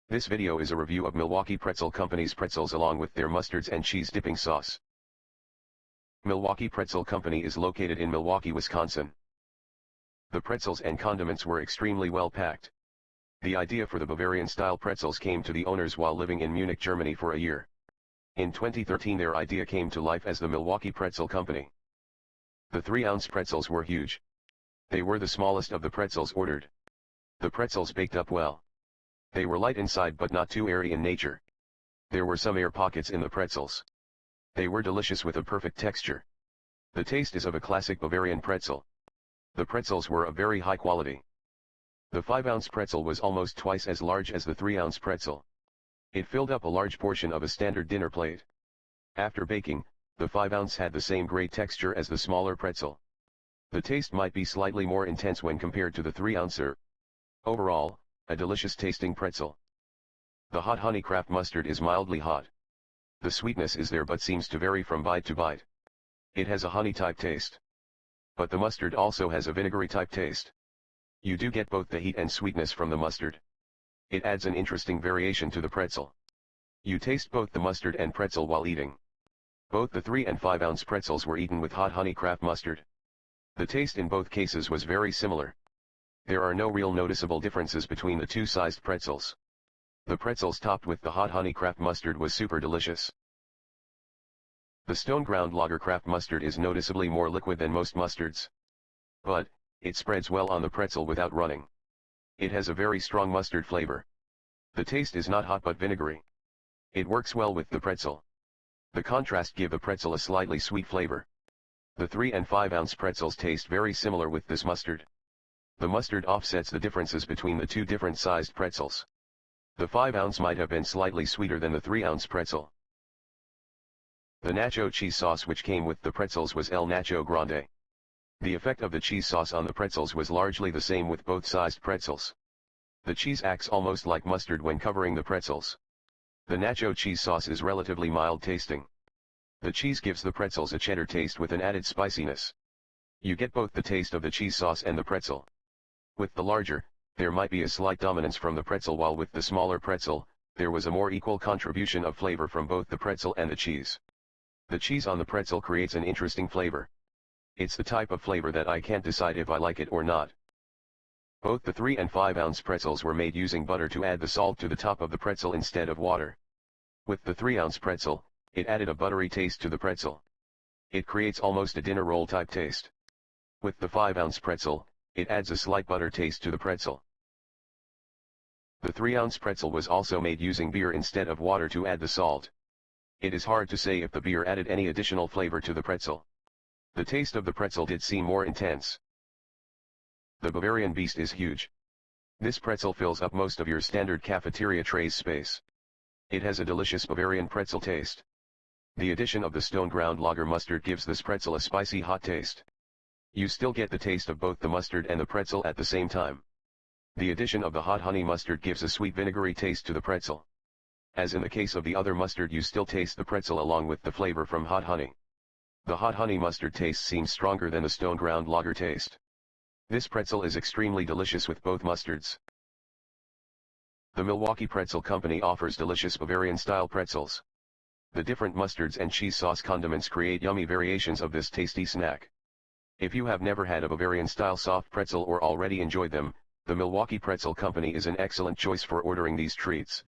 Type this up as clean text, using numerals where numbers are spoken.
This video is a review of Milwaukee Pretzel Company's pretzels along with their mustards and cheese dipping sauce. Milwaukee Pretzel Company is located in Milwaukee, Wisconsin. The pretzels and condiments were extremely well packed. The idea for the Bavarian-style pretzels came to the owners while living in Munich, Germany for a year. In 2013 their idea came to life as the Milwaukee Pretzel Company. The 3-ounce pretzels were huge. They were the smallest of the pretzels ordered. The pretzels baked up well. They were light inside but not too airy in nature. There were some air pockets in the pretzels. They were delicious with a perfect texture. The taste is of a classic Bavarian pretzel. The pretzels were of very high quality. The 5-ounce pretzel was almost twice as large as the 3-ounce pretzel. It filled up a large portion of a standard dinner plate. After baking, the 5-ounce had the same great texture as the smaller pretzel. The taste might be slightly more intense when compared to the 3-ouncer. Overall, a delicious tasting pretzel. The hot honey Kraft mustard is mildly hot. The sweetness is there but seems to vary from bite to bite. It has a honey type taste. But the mustard also has a vinegary type taste. You do get both the heat and sweetness from the mustard. It adds an interesting variation to the pretzel. You taste both the mustard and pretzel while eating. Both the 3 and 5-ounce pretzels were eaten with hot honey Kraft mustard. The taste in both cases was very similar. There are no real noticeable differences between the two sized pretzels. The pretzels topped with the hot honey Kraft mustard was super delicious. The stone ground lager Kraft mustard is noticeably more liquid than most mustards. But, it spreads well on the pretzel without running. It has a very strong mustard flavor. The taste is not hot but vinegary. It works well with the pretzel. The contrast give the pretzel a slightly sweet flavor. The 3 and 5-ounce pretzels taste very similar with this mustard. The mustard offsets the differences between the two different sized pretzels. The 5-ounce might have been slightly sweeter than the 3-ounce pretzel. The nacho cheese sauce which came with the pretzels was El Nacho Grande. The effect of the cheese sauce on the pretzels was largely the same with both sized pretzels. The cheese acts almost like mustard when covering the pretzels. The nacho cheese sauce is relatively mild tasting. The cheese gives the pretzels a cheddar taste with an added spiciness. You get both the taste of the cheese sauce and the pretzel. With the larger, there might be a slight dominance from the pretzel while with the smaller pretzel, there was a more equal contribution of flavor from both the pretzel and the cheese. The cheese on the pretzel creates an interesting flavor. It's the type of flavor that I can't decide if I like it or not. Both the 3 and 5-ounce pretzels were made using butter to add the salt to the top of the pretzel instead of water. With the 3-ounce pretzel, it added a buttery taste to the pretzel. It creates almost a dinner roll type taste. With the 5-ounce pretzel, it adds a slight butter taste to the pretzel. The 3-ounce pretzel was also made using beer instead of water to add the salt. It is hard to say if the beer added any additional flavor to the pretzel. The taste of the pretzel did seem more intense. The Bavarian Beast is huge. This pretzel fills up most of your standard cafeteria tray's space. It has a delicious Bavarian pretzel taste. The addition of the stone ground lager mustard gives this pretzel a spicy hot taste. You still get the taste of both the mustard and the pretzel at the same time. The addition of the hot honey mustard gives a sweet vinegary taste to the pretzel. As in the case of the other mustard, you still taste the pretzel along with the flavor from hot honey. The hot honey mustard taste seems stronger than the stone ground lager taste. This pretzel is extremely delicious with both mustards. The Milwaukee Pretzel Company offers delicious Bavarian-style pretzels. The different mustards and cheese sauce condiments create yummy variations of this tasty snack. If you have never had a Bavarian-style soft pretzel or already enjoyed them, the Milwaukee Pretzel Company is an excellent choice for ordering these treats.